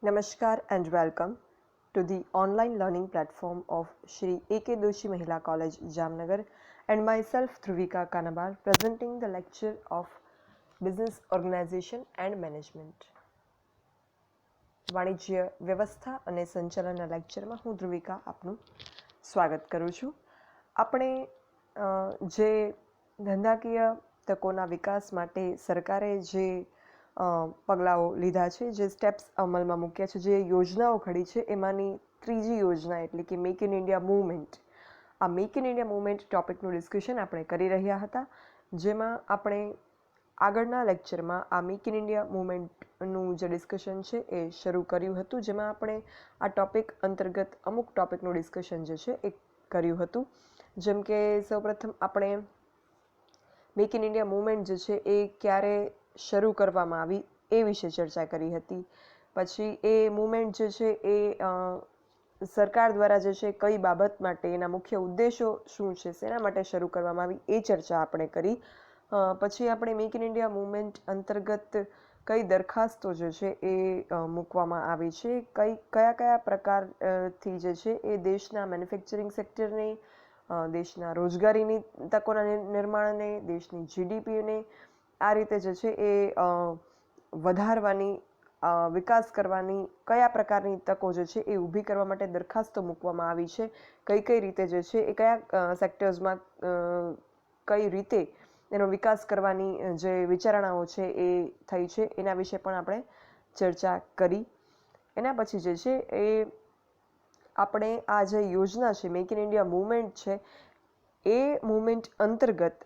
Namaskar and welcome to the online learning platform of Shri A.K. Doshi Mahila College, Jamnagar, and myself, Dhruvika Kanabar, presenting the lecture of Business Organization and Management. વાણિજ્ય વ્યવસ્થા અને સંચાલનના લેક્ચરમાં હું ધ્રુવિકા આપનું સ્વાગત કરું છું. આપણે જે ધંધાકીય તકોના વિકાસ માટે સરકારે જે પગલાઓ લીધા છે, જે સ્ટેપ્સ અમલમાં મૂક્યા છે, જે યોજનાઓ ઘડી છે, એમાંની ત્રીજી યોજના એટલે કે મેક ઇન ઇન્ડિયા મૂવમેન્ટ. આ મેક ઇન ઇન્ડિયા મૂવમેન્ટ ટોપિકનું ડિસ્કશન આપણે કરી રહ્યા હતા, જેમાં આપણે આગળના લેક્ચરમાં આ મેક ઇન ઇન્ડિયા મૂવમેન્ટનું જે ડિસ્કશન છે એ શરૂ કર્યું હતું, જેમાં આપણે આ ટોપિક અંતર્ગત અમુક ટોપિકનું ડિસ્કશન જે છે એ કર્યું હતું. જેમ કે સૌપ્રથમ આપણે મેક ઇન ઇન્ડિયા મૂવમેન્ટ જે છે એ ક્યારે શરૂ કરવામાં આવી એ વિશે ચર્ચા કરી હતી. પછી એ મૂવમેન્ટ જે છે એ સરકાર દ્વારા જે છે કઈ બાબત માટે, એના મુખ્ય ઉદ્દેશો શું છે, શેના માટે શરૂ કરવામાં આવી એ ચર્ચા આપણે કરી. પછી આપણે મેક ઇન ઇન્ડિયા મૂવમેન્ટ અંતર્ગત કઈ દરખાસ્તો જે છે એ મૂકવામાં આવી છે, કયા પ્રકારથી જે છે એ દેશના મેન્યુફેક્ચરિંગ સેક્ટરને, દેશના રોજગારીની તકોના નિર્માણને, દેશની જીડીપીને આ રીતે જે છે એ વધારવાની, વિકાસ કરવાની કયા પ્રકારની તકો જે છે એ ઊભી કરવા માટે દરખાસ્તો મૂકવામાં આવી છે, કઈ રીતે જે છે એ કયા સેક્ટર્સમાં કઈ રીતે એનો વિકાસ કરવાની જે વિચારણાઓ છે એ થઈ છે, એના વિશે પણ આપણે ચર્ચા કરી. એના પછી જે છે એ આપણે આ જે યોજના છે મેક ઇન ઇન્ડિયા મૂવમેન્ટ છે, એ મૂવમેન્ટ અંતર્ગત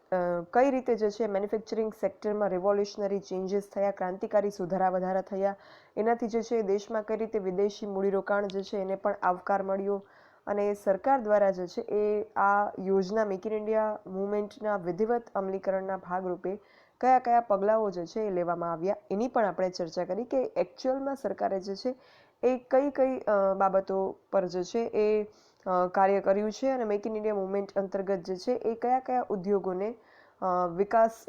કઈ રીતે જે છે મેન્યુફેક્ચરિંગ સેક્ટરમાં રિવોલ્યુશનરી ચેન્જીસ થયા, ક્રાંતિકારી સુધારા વધારા થયા, એનાથી જે છે દેશમાં કઈ રીતે વિદેશી મૂડીરોકાણ જે છે એને પણ આવકાર મળ્યો, અને સરકાર દ્વારા જે છે એ આ યોજના મેક ઇન ઇન્ડિયા મૂવમેન્ટના વિધિવત અમલીકરણના ભાગરૂપે કયા પગલાઓ જે છે એ લેવામાં આવ્યા, એની પણ આપણે ચર્ચા કરી કે એકચ્યુઅલમાં સરકારે જે છે એ કઈ બાબતો પર જે છે એ કાર્ય કર્યું છે, અને મેક ઇન ઇન્ડિયા મૂવમેન્ટ અંતર્ગત જે છે એ કયા ઉદ્યોગોને વિકાસ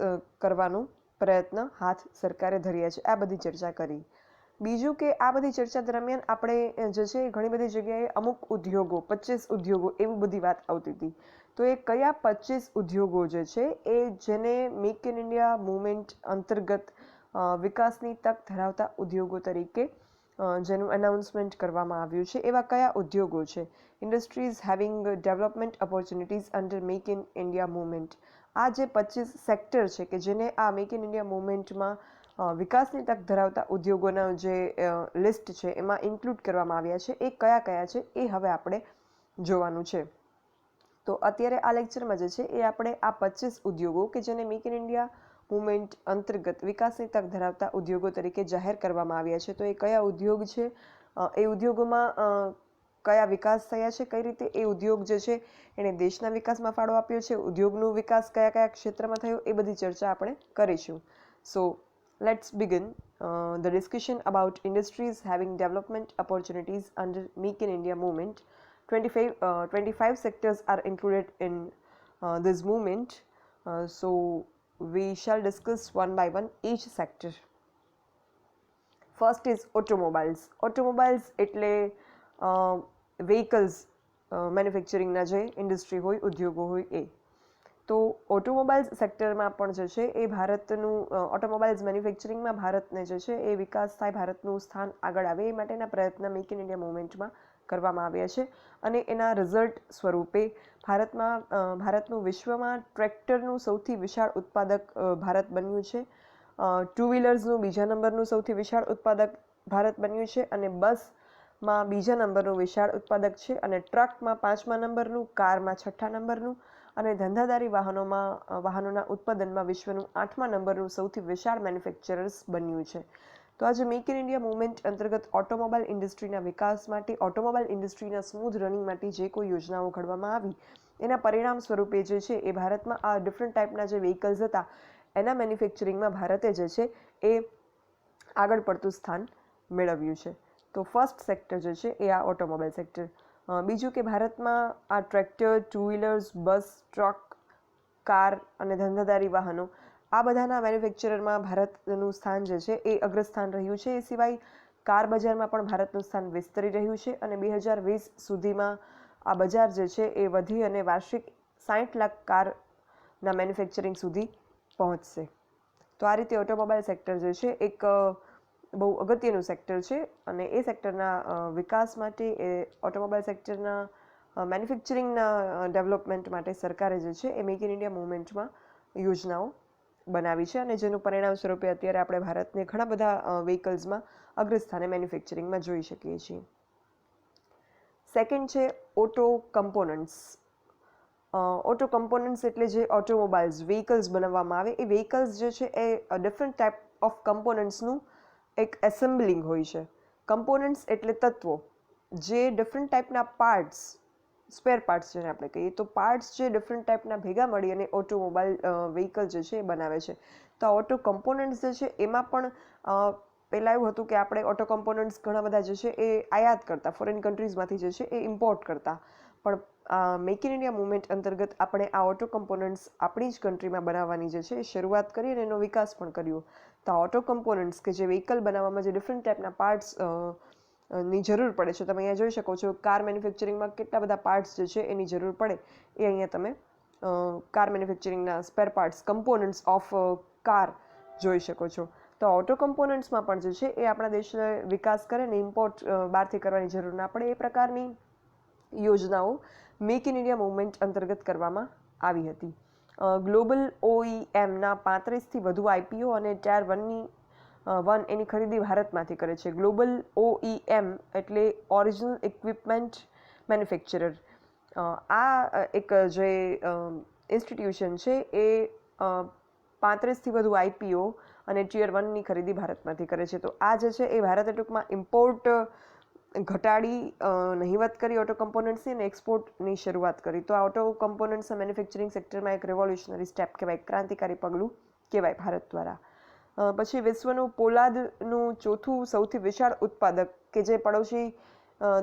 કરવાનો પ્રયત્ન હાથ સરકારે ધર્યા છે, આ બધી ચર્ચા કરી. બીજું કે આ બધી ચર્ચા દરમિયાન આપણે જે છે ઘણી બધી જગ્યાએ અમુક ઉદ્યોગો, 25 ઉદ્યોગો એવી બધી વાત આવતી હતી. તો એ કયા 25 ઉદ્યોગો જે છે એ જેને મેક ઇન ઇન્ડિયા મૂવમેન્ટ અંતર્ગત વિકાસની તક ધરાવતા ઉદ્યોગો તરીકે જેનું અનાઉન્સમેન્ટ કરવામાં આવ્યું છે, એવા કયા ઉદ્યોગો છે. Industries having development opportunities under make in India movement. આ જે 25 સેક્ટર છે કે જેને આ મેક ઇન ઇન્ડિયા મૂવમેન્ટમાં વિકાસની તક ધરાવતા ઉદ્યોગોના જે લિસ્ટ છે એમાં ઇન્ક્લુડ કરવામાં આવ્યા છે, એ કયા છે એ હવે આપણે જોવાનું છે. તો અત્યારે આ લેક્ચરમાં જે છે એ આપણે આ 25 ઉદ્યોગો કે જેને મેક ઇન ઇન્ડિયા મૂવમેન્ટ અંતર્ગત વિકાસની તક ધરાવતા ઉદ્યોગો તરીકે જાહેર કરવામાં આવ્યા છે, તો એ કયા ઉદ્યોગ છે, એ ઉદ્યોગોમાં કયા વિકાસ થયા છે, કઈ રીતે એ ઉદ્યોગ જે છે એણે દેશના વિકાસમાં ફાળો આપ્યો છે, ઉદ્યોગનું વિકાસ કયા ક્ષેત્રમાં થયો, એ બધી ચર્ચા આપણે કરીશું. સો let's begin the discussion about industries having development opportunities under Make in India movement. 25 sectors are included in this movement. So we shall discuss one by one each sector. First is automobiles. Automobiles એટલે vehicles મેન્યુફેક્ચરિંગના જે industry હોય, ઉદ્યોગો હોય એ. તો automobiles સેક્ટરમાં પણ જે છે એ ભારતનું ઓટોમોબાઈલ્સ મેન્યુફેક્ચરિંગમાં ભારતને જે છે એ વિકાસ થાય, ભારતનું સ્થાન આગળ આવે એ માટેના પ્રયત્ન મેક ઇન ઇન્ડિયા મૂવમેન્ટમાં કરવામાં આવ્યા છે, અને એના રિઝલ્ટ સ્વરૂપે ભારતનું વિશ્વમાં ટ્રેક્ટરનું સૌથી વિશાળ ઉત્પાદક ભારત બન્યું છે, ટુ વ્હીલર્સનું બીજા નંબરનું સૌથી વિશાળ ઉત્પાદક ભારત બન્યું છે, અને બસમાં બીજા નંબરનું વિશાળ ઉત્પાદક છે, અને ટ્રકમાં 5મા નંબરનું, કારમાં 6ઠ્ઠા નંબરનું, અને ધંધાદારી વાહનોના ઉત્પાદનમાં વિશ્વનું 8મા નંબરનું સૌથી વિશાળ મેન્યુફેક્ચરર્સ બન્યું છે. તો આજે મેક ઇન ઇન્ડિયા મૂવમેન્ટ અંતર્ગત ઓટોમોબાઈલ ઇન્ડસ્ટ્રીના વિકાસ માટે, ઓટોમોબાઈલ ઇન્ડસ્ટ્રીના સ્મૂધ રનિંગ માટે જે કોઈ યોજનાઓ ઘડવામાં આવી, એના પરિણામ સ્વરૂપે જે છે એ ભારતમાં આ ડિફરન્ટ ટાઈપના જે વ્હીકલ્સ હતા એના મેન્યુફેક્ચરિંગમાં ભારતે જે છે એ આગળ પડતું સ્થાન મેળવ્યું છે. તો ફર્સ્ટ સેક્ટર જે છે એ આ ઓટોમોબાઈલ સેક્ટર. બીજું કે ભારતમાં આ ટ્રેક્ટર, ટુ વ્હીલર્સ, બસ, ટ્રક, કાર અને ધંધાદારી વાહનો આ બધાના મેન્યુફેક્ચરરમાં ભારતનું સ્થાન જે છે એ અગ્રસ્થાન રહ્યું છે. એ સિવાય કાર બજારમાં પણ ભારતનું સ્થાન વિસ્તરી રહ્યું છે અને 2020 સુધીમાં આ બજાર જે છે એ વધી અને વાર્ષિક 60 લાખ કારના મેન્યુફેક્ચરિંગ સુધી પહોંચશે. તો આ રીતે ઓટોમોબાઈલ સેક્ટર જે છે એક બહુ અગત્યનું સેક્ટર છે અને એ સેક્ટરના વિકાસ માટે એ ઓટોમોબાઈલ સેક્ટરના મેન્યુફેક્ચરિંગના ડેવલપમેન્ટ માટે સરકારે જે છે એ મેક ઇન ઇન્ડિયા મૂવમેન્ટમાં યોજનાઓ બનાવી છે અને જેનું પરિણામ સ્વરૂપે અત્યારે આપણે ભારતને ઘણા બધા વ્હીકલ્સમાં અગ્રસ્થાને મેન્યુફેક્ચરિંગમાં જોઈ શકીએ છીએ. સેકન્ડ છે ઓટો કમ્પોનન્ટ્સ. ઓટો કમ્પોનન્ટ્સ એટલે જે ઓટોમોબાઈલ્સ વ્હીકલ્સ બનાવવામાં આવે એ વ્હીકલ્સ જે છે એ ડિફરન્ટ ટાઈપ ઓફ કમ્પોનન્ટ્સનું એક એસેમ્બલિંગ હોય છે. કમ્પોનન્ટ્સ એટલે તત્વો જે ડિફરન્ટ ટાઈપના પાર્ટ્સ, સ્પેર પાર્ટ્સ જેને આપણે કહીએ, તો પાર્ટ્સ જે ડિફરન્ટ ટાઈપના ભેગા મળી અને ઓટોમોબાઈલ વ્હીકલ જે છે એ બનાવે છે. તો આ ઓટો કમ્પોનન્ટ્સ જે છે એમાં પણ પહેલાં એવું હતું કે આપણે ઓટો કમ્પોનન્ટ્સ ઘણા બધા જે છે એ આયાત કરતા, ફોરેન કન્ટ્રીઝમાંથી જે છે એ ઇમ્પોર્ટ કરતા, પણ મેક ઇન ઇન્ડિયા મૂવમેન્ટ અંતર્ગત આપણે આ ઓટો કમ્પોનન્ટ્સ આપણી જ કન્ટ્રીમાં બનાવવાની જે છે એ શરૂઆત કરી અને એનો વિકાસ પણ કર્યો. તો આ ઓટો કમ્પોનન્ટ્સ કે જે વ્હીકલ બનાવવામાં જે ડિફરન્ટ ટાઈપના પાર્ટ્સ ની જરૂર પડે છે, તમે અહીંયા જોઈ શકો છો કાર મેન્યુફેક્ચરિંગમાં કેટલા બધા પાર્ટ્સ જે છે એની જરૂર પડે એ અહીંયા તમે કાર મેન્યુફેક્ચરિંગના spare parts, components of car જોઈ શકો છો. તો ઓટો કમ્પોનન્ટ્સમાં પણ જે છે એ આપણા દેશને વિકાસ કરે ને ઇમ્પોર્ટ બહારથી કરવાની જરૂર ના પડે એ પ્રકારની યોજનાઓ મેક ઇન ઇન્ડિયા મૂવમેન્ટ અંતર્ગત કરવામાં આવી હતી. ગ્લોબલ OEMના 35થી વધુ IPO અને ટાયર 1 એની ખરીદી ભારતમાંથી કરે છે. ગ્લોબલ OEM એટલે ઓરિજિનલ ઇક્વિપમેન્ટ મેન્યુફેક્ચરર. આ એક જે ઇન્સ્ટિટ્યુશન છે એ 35થી વધુ IPO અને ટાયર 1ની ખરીદી ભારતમાંથી કરે છે. તો આ જે છે એ ભારતે ટૂંકમાં ઇમ્પોર્ટ ઘટાડી નહિવત કરી ઓટો કમ્પોનન્ટ્સની અને એક્સપોર્ટની શરૂઆત કરી. તો આ ઓટો કમ્પોનન્ટ્સ મેન્યુફેક્ચરિંગ સેક્ટરમાં એક રેવોલ્યુશનરી સ્ટેપ કહેવાય, ક્રાંતિકારી પગલું કહેવાય ભારત દ્વારા. પછી વિશ્વનું પોલાદનું ચોથું સૌથી વિશાળ ઉત્પાદક કે જે પડોશી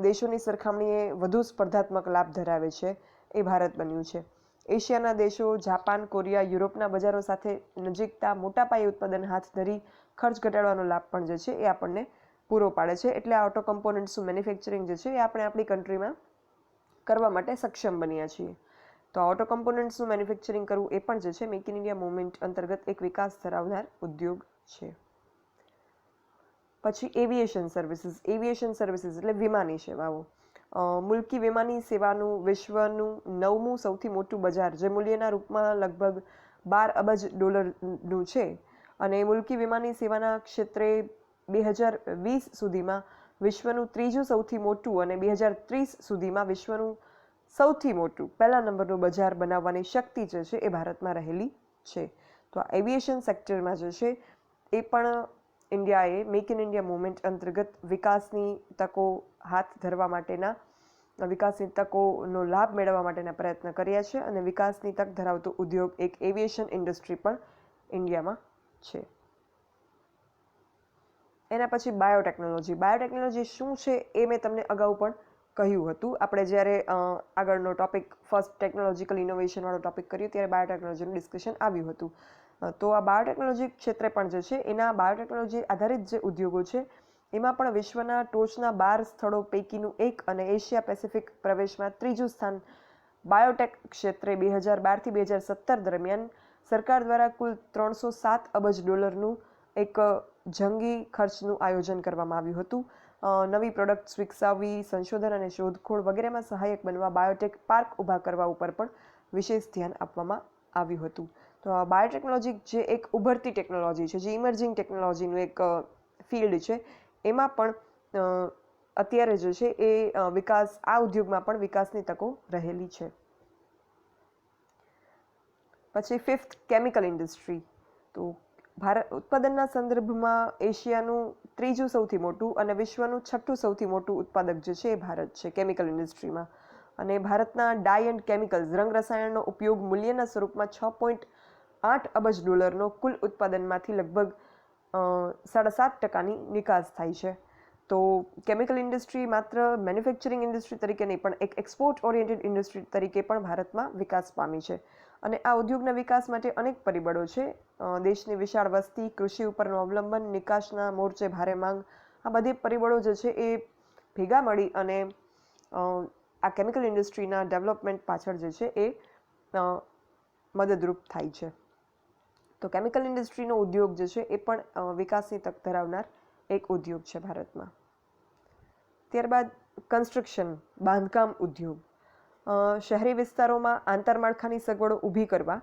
દેશોની સરખામણીએ વધુ સ્પર્ધાત્મક લાભ ધરાવે છે એ ભારત બન્યું છે. એશિયાના દેશો જાપાન, કોરિયા, યુરોપના બજારો સાથે નજીકતા, મોટા પાયે ઉત્પાદન હાથ ધરી ખર્ચ ઘટાડવાનો લાભ પણ જે છે એ આપણને પૂરો પાડે છે. એટલે આ ઓટો કમ્પોનન્ટ્સનું મેન્યુફેક્ચરિંગ જે છે એ આપણે આપણી કન્ટ્રીમાં કરવા માટે સક્ષમ બન્યા છીએ. તો આ ઓટો કમ્પોનન્ટ્સનું મેન્યુફેક્ચરિંગ કરવું એ પણ જે છે મેક ઇન ઇન્ડિયા મૂવમેન્ટ અંતર્ગત એક વિકાસ ધરાવનાર ઉદ્યોગ છે. પછી એવિએશન સર્વિસીસ. એવિએશન સર્વિસીસ એટલે વિમાની સેવાઓ. મુલકી વિમાની સેવાનું વિશ્વનું 9મું સૌથી મોટું બજાર, જે મૂલ્યના રૂપમાં લગભગ $12 અબજ છે અને મુલકી વિમાની સેવાના ક્ષેત્રે 2020 સુધીમાં વિશ્વનું 3જું સૌથી મોટું અને 2030 સુધીમાં વિશ્વનું સૌથી મોટું પહેલા નંબરનું બજાર બનાવવાની શક્તિ જે છે એ ભારતમાં રહેલી છે. તો આ એવિએશન સેક્ટરમાં જે છે એ પણ ઇન્ડિયાએ મેક ઇન ઇન્ડિયા મૂવમેન્ટ અંતર્ગત વિકાસની તકો હાથ ધરવા માટેના, વિકાસની તકોનો લાભ મેળવવા માટેના પ્રયત્ન કર્યા છે અને વિકાસની તક ધરાવતો ઉદ્યોગ એક એવિએશન ઇન્ડસ્ટ્રી પણ ઇન્ડિયામાં છે. એના પછી બાયોટેકનોલોજી. બાયોટેકનોલોજી શું છે એ મેં તમને અગાઉ પણ કહ્યું હતું. આપણે જ્યારે આગળનો ટોપિક ફર્સ્ટ ટેકનોલોજીકલ ઇનોવેશનવાળો ટોપિક કર્યો ત્યારે બાયોટેકનોલોજીનું ડિસ્કશન આવ્યું હતું. તો આ બાયોટેકનોલોજી ક્ષેત્રે પણ જે છે એના બાયોટેકનોલોજી આધારિત જે ઉદ્યોગો છે એમાં પણ વિશ્વના ટોચના 12 સ્થળો પૈકીનું એક અને એશિયા પેસિફિક પ્રવેશમાં 3જું સ્થાન બાયોટેક ક્ષેત્રે 2012થી 2017 દરમિયાન સરકાર દ્વારા કુલ $307 અબજ એક જંગી ખર્ચનું આયોજન કરવામાં આવ્યું હતું. નવી પ્રોડક્ટ્સ વિકસાવવી, સંશોધન અને શોધખોળ વગેરેમાં સહાયક બનવા બાયોટેક પાર્ક ઊભા કરવા ઉપર પણ વિશેષ ધ્યાન આપવામાં આવ્યું હતું. તો આ બાયોટેકનોલોજી જે એક ઉભરતી ટેકનોલોજી છે, જે ઇમર્જિંગ ટેકનોલોજીનું એક ફિલ્ડ છે, એમાં પણ અત્યારે જે છે એ વિકાસ, આ ઉદ્યોગમાં પણ વિકાસની તકો રહેલી છે. પછી 5th કેમિકલ ઇન્ડસ્ટ્રી. તો ભારત ઉત્પાદનના સંદર્ભમાં એશિયાનું 3જું સૌથી મોટું અને વિશ્વનું 6ઠું સૌથી મોટું ઉત્પાદક જે છે એ ભારત છે કેમિકલ ઇન્ડસ્ટ્રીમાં. અને ભારતના ડાય એન્ડ કેમિકલ્સ, રંગ રસાયણનો ઉપયોગ મૂલ્યના સ્વરૂપમાં $6.8 અબજ કુલ ઉત્પાદનમાંથી લગભગ 7.5%ની નિકાસ થાય છે. તો કેમિકલ ઇન્ડસ્ટ્રી માત્ર મેન્યુફેક્ચરિંગ ઇન્ડસ્ટ્રી તરીકે નહીં પણ એક એક્સપોર્ટ ઓરિએન્ટેડ ઇન્ડસ્ટ્રી તરીકે પણ ભારતમાં વિકાસ પામી છે. અને આ ઉદ્યોગના વિકાસ માટે અનેક પરિબળો છે. દેશની વિશાળ વસ્તી, કૃષિ ઉપરનું અવલંબન, નિકાસના મોરચે ભારે માંગ, આ બધી પરિબળો જે છે એ ભેગા મળી અને આ કેમિકલ ઇન્ડસ્ટ્રીના ડેવલપમેન્ટ પાછળ જે છે એ મદદરૂપ થાય છે. તો કેમિકલ ઇન્ડસ્ટ્રીનો ઉદ્યોગ જે છે એ પણ વિકાસની તક ધરાવનાર એક ઉદ્યોગ છે ભારતમાં. ત્યારબાદ કન્સ્ટ્રક્શન, બાંધકામ ઉદ્યોગ. શહેરી વિસ્તારોમાં આંતરમાળખાની સગવડો ઊભી કરવા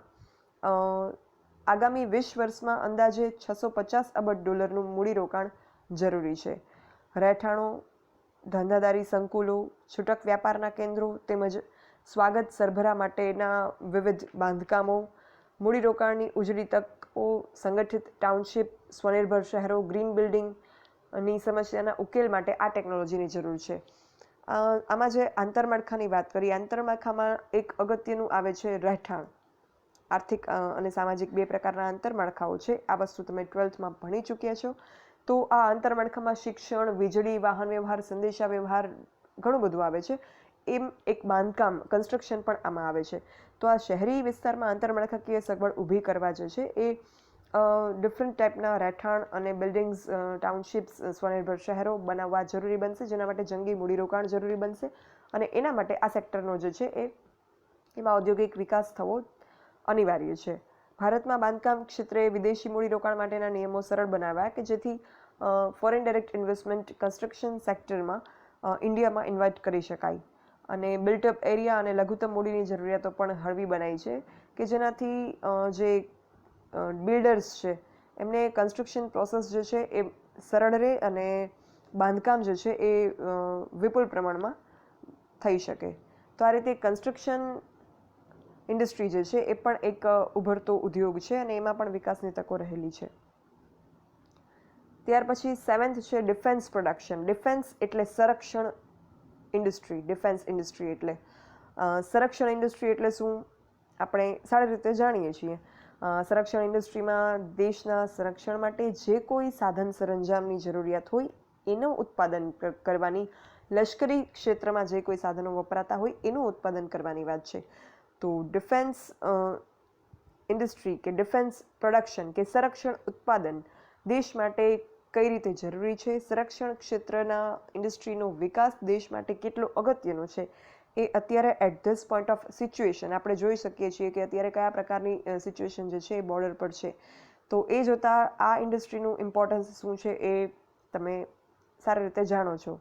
આગામી 20 વર્ષમાં અંદાજે $650 અબજ મૂડીરોકાણ જરૂરી છે. રહેઠાણો, ધંધાદારી સંકુલો, છૂટક વ્યાપારના કેન્દ્રો તેમજ સ્વાગત સરભરા માટેના વિવિધ બાંધકામો, મૂડીરોકાણની ઉજળી તકો, સંગઠિત ટાઉનશીપ, સ્વનિર્ભર શહેરો, ગ્રીન બિલ્ડિંગની સમસ્યાના ઉકેલ માટે આ ટેકનોલોજીની જરૂર છે. આમાં જે આંતરમાળખાની વાત કરીએ, આંતરમાળખામાં એક અગત્યનું આવે છે રહેઠાણ. આર્થિક અને સામાજિક બે પ્રકારના આંતરમાળખાઓ છે. આ વસ્તુ તમે 12થમાં ભણી ચૂક્યા છો. તો આ આંતરમાળખામાં શિક્ષણ, વીજળી, વાહન વ્યવહાર, સંદેશા વ્યવહાર ઘણું બધું આવે છે. એમ એક બાંધકામ, કન્સ્ટ્રક્શન પણ આમાં આવે છે. તો આ શહેરી વિસ્તારમાં આંતરમાળખાકીય સગવડ ઊભી કરવા જે છે એ ડિફરન્ટ ટાઈપના રહેઠાણ અને બિલ્ડિંગ્સ, ટાઉનશીપ્સ, સ્વનિર્ભર શહેરો બનાવવા જરૂરી બનશે, જેના માટે જંગી મૂડીરોકાણ જરૂરી બનશે. અને એના માટે આ સેક્ટરનો જે છે એમાં ઔદ્યોગિક વિકાસ થવો અનિવાર્ય છે. ભારતમાં બાંધકામ ક્ષેત્રે વિદેશી મૂડીરોકાણ માટેના નિયમો સરળ બનાવ્યા કે જેથી ફોરેન ડાયરેક્ટ ઇન્વેસ્ટમેન્ટ કન્સ્ટ્રક્શન સેક્ટરમાં ઇન્ડિયામાં ઇન્વાઇટ કરી શકાય. અને બિલ્ટઅપ એરિયા અને લઘુત્તમ મૂડીની જરૂરિયાતો પણ હળવી બનાવી છે કે જેનાથી જે બિલ્ડર્સ છે એમને કન્સ્ટ્રક્શન પ્રોસેસ જે છે એ સરળ રહે અને બાંધકામ જે છે એ વિપુલ પ્રમાણમાં થઈ શકે. તો આ રીતે કન્સ્ટ્રક્શન ઇન્ડસ્ટ્રી જે છે એ પણ એક ઉભરતો ઉદ્યોગ છે અને એમાં પણ વિકાસની તકો રહેલી છે. ત્યાર પછી 7th છે ડિફેન્સ પ્રોડક્શન. ડિફેન્સ એટલે સંરક્ષણ ઇન્ડસ્ટ્રી. ડિફેન્સ ઇન્ડસ્ટ્રી એટલે સંરક્ષણ ઇન્ડસ્ટ્રી એટલે શું આપણે સારી રીતે જાણીએ છીએ. સંરક્ષણ ઇન્ડસ્ટ્રીમાં દેશના સંરક્ષણ માટે જે કોઈ સાધન સરંજામની જરૂરિયાત હોય એનું ઉત્પાદન કરવાની, લશ્કરી ક્ષેત્રમાં જે કોઈ સાધનો વપરાતા હોય એનું ઉત્પાદન કરવાની વાત છે. તો ડિફેન્સ ઇન્ડસ્ટ્રી કે ડિફેન્સ પ્રોડક્શન કે સંરક્ષણ ઉત્પાદન દેશ માટે કઈ રીતે જરૂરી છે, સંરક્ષણ ક્ષેત્રના ઇન્ડસ્ટ્રીનો વિકાસ દેશ માટે કેટલો અગત્યનો છે, એ અત્યારે at this point of situation આપણે જોઈ શકીએ છીએ કે અત્યારે કયા પ્રકારની સિચ્યુએશન જે છે એ બોર્ડર પર છે. તો એ જોતાં આ ઇન્ડસ્ટ્રીનું ઇમ્પોર્ટન્સ શું છે એ તમે સારી રીતે જાણો છો.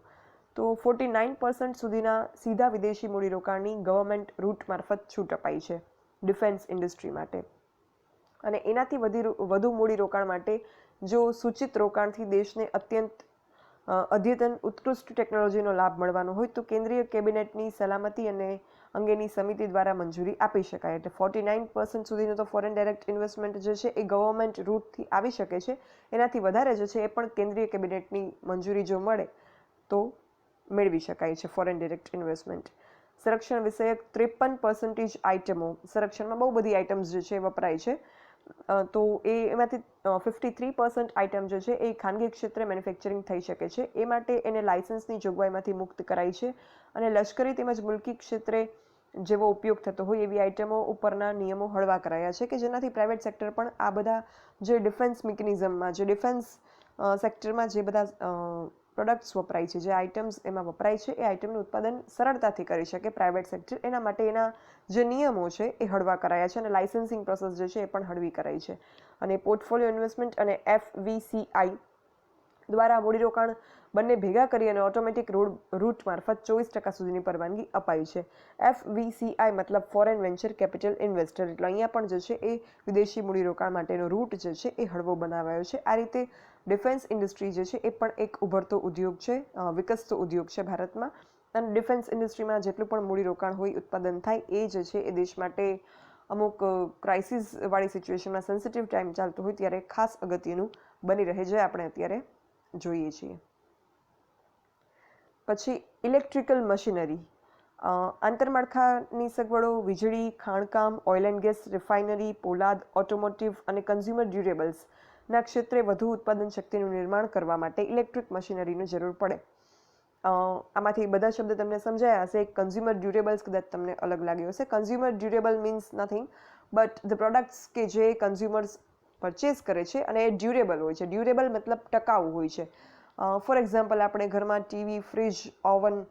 તો 49% સુધીના સીધા વિદેશી મૂડીરોકાણની ગવર્મેન્ટ રૂટ મારફત છૂટ અપાઈ છે ડિફેન્સ ઇન્ડસ્ટ્રી માટે. અને એનાથી વધુ મૂડીરોકાણ માટે જો સૂચિત રોકાણથી દેશને અત્યંત અદ્યતન ઉત્કૃષ્ટ ટેકનોલોજીનો લાભ મળવાનો હોય તો કેન્દ્રીય કેબિનેટની સલામતી અને અંગેની સમિતિ દ્વારા મંજૂરી આપી શકાય. એટલે 49% સુધીનો તો ફોરેન ડાયરેક્ટ ઇન્વેસ્ટમેન્ટ જે છે એ ગવર્મેન્ટ રૂટથી આવી શકે છે. એનાથી વધારે જે છે એ પણ કેન્દ્રીય કેબિનેટની મંજૂરી જો મળે તો મેળવી શકાય છે ફોરેન ડાયરેક્ટ ઇન્વેસ્ટમેન્ટ. સંરક્ષણ વિષયક 53% આઇટમો, સંરક્ષણમાં બહુ બધી આઇટમ્સ જે છે એ વપરાય છે. તો એમાંથી 53% આઇટમ જે છે એ ખાનગી ક્ષેત્રે મેન્યુફેક્ચરિંગ થઈ શકે છે. એ માટે એને લાયસન્સની જોગવાઈમાંથી મુક્ત કરાઈ છે અને લશ્કરી તેમજ મુલકી ક્ષેત્રે જેવો ઉપયોગ થતો હોય એવી આઇટમો ઉપરના નિયમો હળવા કરાયા છે કે જેનાથી પ્રાઇવેટ સેક્ટર પણ આ બધા જે ડિફેન્સ મિકેનિઝમમાં, જે ડિફેન્સ સેક્ટરમાં જે બધા પ્રોડક્ટ્સ વપરાય છે, જે આઇટમ્સ એમાં વપરાય છે, એ આઇટમનું ઉત્પાદન સરળતાથી કરી શકે પ્રાઇવેટ સેક્ટર. એના માટે એના જે નિયમો છે એ હળવા કરાયા છે અને લાયસન્સિંગ પ્રોસેસ જે છે એ પણ હળવી કરાઈ છે. અને પોર્ટફોલિયો ઇન્વેસ્ટમેન્ટ અને FVCI દ્વારા મૂડીરોકાણ બંને ભેગા કરી અને ઓટોમેટિક રૂટ મારફત 24% સુધીની પરવાનગી અપાઈ છે. FVCI મતલબ ફોરેન વેન્ચર કેપિટલ ઇન્વેસ્ટર. એટલે અહીંયા પણ જે છે એ વિદેશી મૂડીરોકાણ માટેનો રૂટ જે છે એ હળવો બનાવાયો છે. આ રીતે ડિફેન્સ ઇન્ડસ્ટ્રી જે છે એ પણ એક ઉભરતો ઉદ્યોગ છે, વિકસતો ઉદ્યોગ છે ભારતમાં. અને ડિફેન્સ ઇન્ડસ્ટ્રીમાં જેટલું પણ મૂડીરોકાણ હોય, ઉત્પાદન થાય, એ જે છે એ દેશ માટે અમુક ક્રાઇસિસવાળી સિચ્યુએશનમાં સેન્સિટિવ ટાઈમ ચાલતો હોય ત્યારે ખાસ અગત્યનું બની રહે, જે આપણે અત્યારે જોઈએ છીએ. પછી ઇલેક્ટ્રિકલ મશીનરી. આંતરમાળખાની સગવડો વીજળી, ખાણકામ, ઓઇલ એન્ડ ગેસ, રિફાઇનરી, પોલાદ, ઓટોમોટિવ અને કન્ઝ્યુમર ડ્યુરેબલ્સના ક્ષેત્રે વધુ ઉત્પાદન શક્તિનું નિર્માણ કરવા માટે ઇલેક્ટ્રિક મશીનરીની જરૂર પડે. આમાંથી બધા શબ્દ તમને સમજાયા હશે. કન્ઝ્યુમર ડ્યુરેબલ્સ કદાચ તમને અલગ લાગ્યો હશે. Consumer durable means nothing but the products કે જે કન્ઝ્યુમર્સ પરચેસ કરે છે અને એ ડ્યુરેબલ હોય છે. ડ્યુરેબલ મતલબ ટકાઉ હોય છે. ફોર એક્ઝામ્પલ આપણે ઘરમાં ટીવી, ફ્રીજ, ઓવન,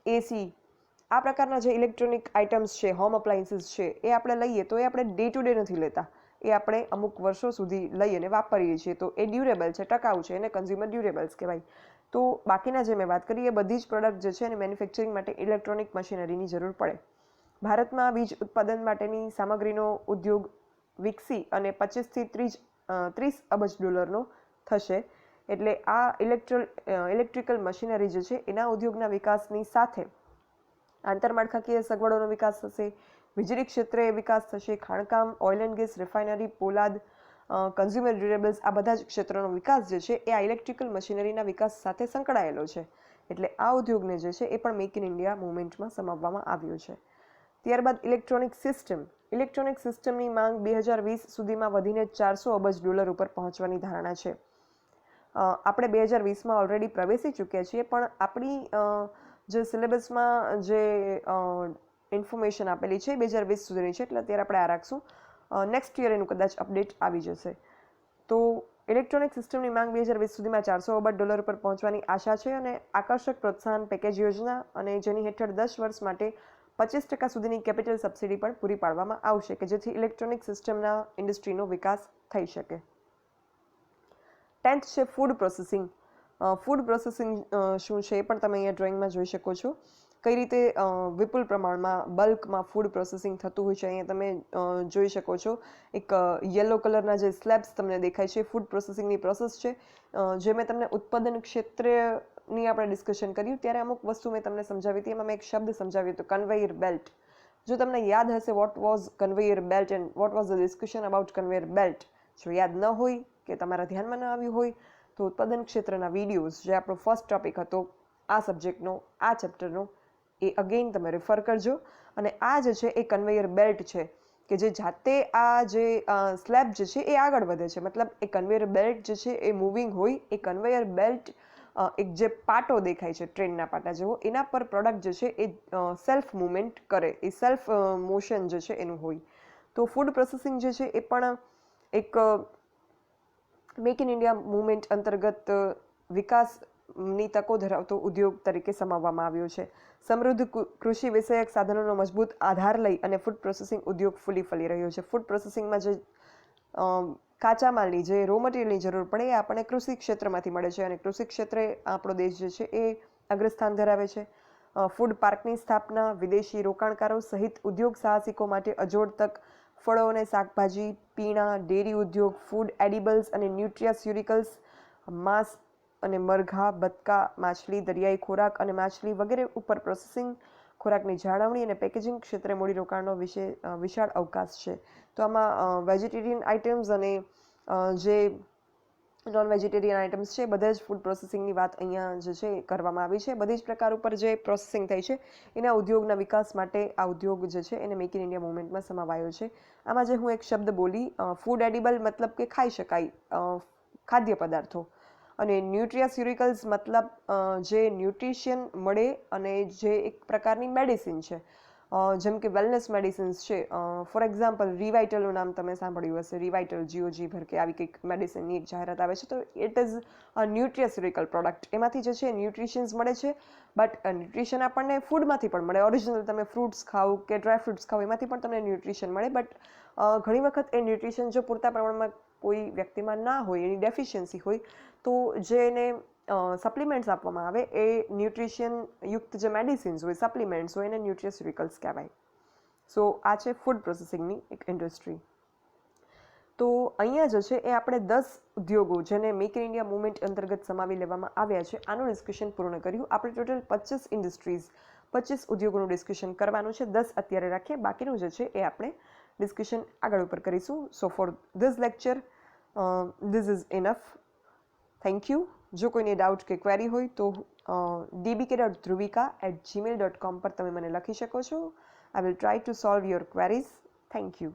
એસી, આ પ્રકારના જે ઇલેક્ટ્રોનિક આઇટમ્સ છે, હોમ અપ્લાયન્સીસ છે, એ આપણે લઈએ તો એ આપણે ડે ટુ ડે નથી લેતા. એ આપણે અમુક વર્ષો સુધી લઈ અને વાપરીએ છીએ, તો એ ડ્યુરેબલ છે, ટકાઉ છે, એને કન્ઝ્યુમર ડ્યુરેબલ્સ કહેવાય. તો બાકીના જે મેં વાત કરી એ બધી જ પ્રોડક્ટ જે છે એને મેન્યુફેક્ચરિંગ માટે ઇલેક્ટ્રોનિક મશીનરીની જરૂર પડે. ભારતમાં વીજ ઉત્પાદન માટેની સામગ્રીનો ઉદ્યોગ વિકસી અને 25 થી 30 અબજ ડોલરનો થશે. એટલે આ ઇલેક્ટ્રિકલ મશીનરી જે છે એના ઉદ્યોગના વિકાસની સાથે આંતરમાળખાકીય સગવડોનો વિકાસ થશે, વીજળી ક્ષેત્રે વિકાસ થશે, ખાણકામ, ઓઇલ એન્ડ ગેસ, રિફાઇનરી, પોલાદ, કન્ઝ્યુમર ડ્યુરેબલ્સ, આ બધા જ ક્ષેત્રોનો વિકાસ જે છે એ આ ઇલેક્ટ્રિકલ મશીનરીના વિકાસ સાથે સંકળાયેલો છે. એટલે આ ઉદ્યોગને જે છે એ પણ મેક ઇન ઇન્ડિયા મુવમેન્ટમાં સમાવવામાં આવ્યો છે. ત્યારબાદ ઇલેક્ટ્રોનિક સિસ્ટમ. ઇલેક્ટ્રોનિક સિસ્ટમની માંગ 2020 સુધીમાં વધીને 400 અબજ ડોલર ઉપર પહોંચવાની ધારણા છે. આપણે 2020માં ઓલરેડી પ્રવેશી ચૂક્યા છીએ, પણ આપણી જે સિલેબસમાં જે ઇન્ફોર્મેશન આપેલી છે 2020 સુધીની છે, એટલે અત્યારે આપણે આ રાખશું. નેક્સ્ટ યર એનું કદાચ અપડેટ આવી જશે. તો ઇલેક્ટ્રોનિક સિસ્ટમની માંગ 2020 સુધીમાં 400 અબજ ડોલર ઉપર પહોંચવાની આશા છે અને આકર્ષક પ્રોત્સાહન પેકેજ યોજના અને જેની હેઠળ 10 વર્ષ માટે 25% સુધીની કેપિટલ સબસિડી પણ પૂરી પાડવામાં આવશે કે જેથી ઇલેક્ટ્રોનિક સિસ્ટમના ઇન્ડસ્ટ્રીનો વિકાસ થઈ શકે. 10th છે ફૂડ પ્રોસેસિંગ. ફૂડ પ્રોસેસિંગ શું છે એ પણ તમે અહીંયા ડ્રોઈંગમાં જોઈ શકો છો. કઈ રીતે વિપુલ પ્રમાણમાં બલ્કમાં ફૂડ પ્રોસેસિંગ થતું હોય છે. અહીંયા તમે જોઈ શકો છો એક યલો કલરના જે સ્લેબ્સ તમને દેખાય છે ફૂડ પ્રોસેસિંગની પ્રોસેસ છે. જે મેં તમને ઉત્પાદન ક્ષેત્રની આપણે ડિસ્કશન કર્યું ત્યારે અમુક વસ્તુ મેં તમને સમજાવી હતી. એમાં મેં એક શબ્દ સમજાવ્યો હતો, કન્વેયર બેલ્ટ. જો તમને યાદ હશે what was conveyor belt and what was the discussion about conveyor belt, જો યાદ ન હોય કે તમારા ધ્યાનમાં ન આવ્યું હોય તો ઉત્પાદન ક્ષેત્રના વિડીયોઝ, જે આપણો ફર્સ્ટ ટોપિક હતો આ સબ્જેક્ટનો, આ ચેપ્ટરનો, એ અગેઇન તમે રેફર કરજો. અને આ જે છે એ કન્વેયર બેલ્ટ છે કે જે જાતે આ જે સ્લેબ જે છે એ આગળ વધે છે. મતલબ એ કન્વેયર બેલ્ટ જે છે એ મૂવિંગ હોય, એ કન્વેયર બેલ્ટ એક જે પાટો દેખાય છે ટ્રેનના પાટા જેવો, એના પર પ્રોડક્ટ જે છે એ સેલ્ફ મુવમેન્ટ કરે, એ સેલ્ફ મોશન જે છે એનું હોય. તો ફૂડ પ્રોસેસિંગ જે છે એ પણ એક મેક ઇન ઇન્ડિયા મુવમેન્ટ અંતર્ગત વિકાસની તકો ધરાવતો ઉદ્યોગ તરીકે સમાવવામાં આવ્યો છે. સમૃદ્ધ કૃષિ વિષયક સાધનોનો મજબૂત આધાર લઈ અને ફૂડ પ્રોસેસિંગ ઉદ્યોગ ફૂલી ફલી રહ્યો છે. ફૂડ પ્રોસેસિંગમાં જે કાચા માલની જે રો મટીરિયલની જરૂર પડે એ આપણને કૃષિ ક્ષેત્રમાંથી મળે છે અને કૃષિ ક્ષેત્રે આપણો દેશ જે છે એ અગ્રસ્થાન ધરાવે છે. ફૂડ પાર્કની સ્થાપના, વિદેશી રોકાણકારો સહિત ઉદ્યોગ સાહસિકો માટે અજોડ તક. ફળો અને શાકભાજી, પીણા, ડેરી ઉદ્યોગ, ફૂડ એડિબલ્સ અને ન્યુટ્રાસ્યુટિકલ્સ, માંસ અને મરઘા, બતકા, માછલી, દરિયાઈ ખોરાક અને માછલી વગેરે ઉપર પ્રોસેસિંગ, ખોરાકની જાળવણી અને પેકેજિંગ ક્ષેત્રે મૂડીરોકાણનો વિશાળ અવકાશ છે. તો આમાં વેજીટેરિયન આઇટમ્સ અને જે નોન વેજીટેરિયન આઇટમ્સ છે બધા જ ફૂડ પ્રોસેસિંગની વાત અહીંયા જે છે કરવામાં આવી છે. બધી જ પ્રકાર ઉપર જે પ્રોસેસિંગ થઈ છે એના ઉદ્યોગના વિકાસ માટે આ ઉદ્યોગ જે છે એને મેક ઇન ઇન્ડિયા મુવમેન્ટમાં સમાવાયો છે. આમાં જે હું એક શબ્દ બોલી ફૂડ એડિબલ મતલબ કે ખાઈ શકાય ખાદ્ય પદાર્થો, અને ન્યુટ્રાસ્યુટિકલ્સ મતલબ જે ન્યુટ્રિશન મળે અને જે એક પ્રકારની મેડિસિન છે. જેમ કે વેલનેસ મેડિસિન્સ છે. ફોર એક્ઝામ્પલ રિવાઇટલનું નામ તમે સાંભળ્યું હશે. રિવાઇટલ, જીઓજી ભર કે આવી કંઈક મેડિસિનની એક જાહેરાત આવે છે. તો it is a nutraceutical product. એમાંથી જે છે ન્યુટ્રિશન્સ મળે છે. બટ ન્યુટ્રિશન આપણને ફૂડમાંથી પણ મળે. ઓરિજિનલ તમે ફ્રૂટ્સ ખાઓ કે ડ્રાય ફ્રૂટ્સ ખાઓ એમાંથી પણ તમને ન્યુટ્રિશન મળે. બટ ઘણી વખત એ ન્યુટ્રિશન જો પૂરતા પ્રમાણમાં કોઈ વ્યક્તિમાં ના હોય, એની ડેફિશિયન્સી હોય, તો જે એને સપ્લિમેન્ટ્સ આપવામાં આવે એ ન્યુટ્રિશન યુક્ત જે મેડિસિન્સ હોય, સપ્લિમેન્ટ્સ હોય, એને ન્યુટ્રાસ્યુટિકલ્સ કહેવાય. સો આ છે ફૂડ પ્રોસેસિંગની એક ઇન્ડસ્ટ્રી. તો અહીંયા જે છે એ આપણે 10 ઉદ્યોગો જેને મેક ઇન ઇન્ડિયા મુવમેન્ટ અંતર્ગત સમાવી લેવામાં આવ્યા છે આનું ડિસ્કશન પૂર્ણ કર્યું. આપણે ટોટલ 25 ઇન્ડસ્ટ્રીઝ, 25 ઉદ્યોગોનું ડિસ્કશન કરવાનું છે. 10 અત્યારે રાખીએ, બાકીનું જે છે એ આપણે ડિસ્કશન આગળ ઉપર કરીશું. So for this lecture this is enough. Thank you. જો કોઈને ડાઉટ કે ક્વેરી હોય તો dbk.dhruvika@gmail.com પર તમે મને લખી શકો છો. I will try to solve your queries. Thank you.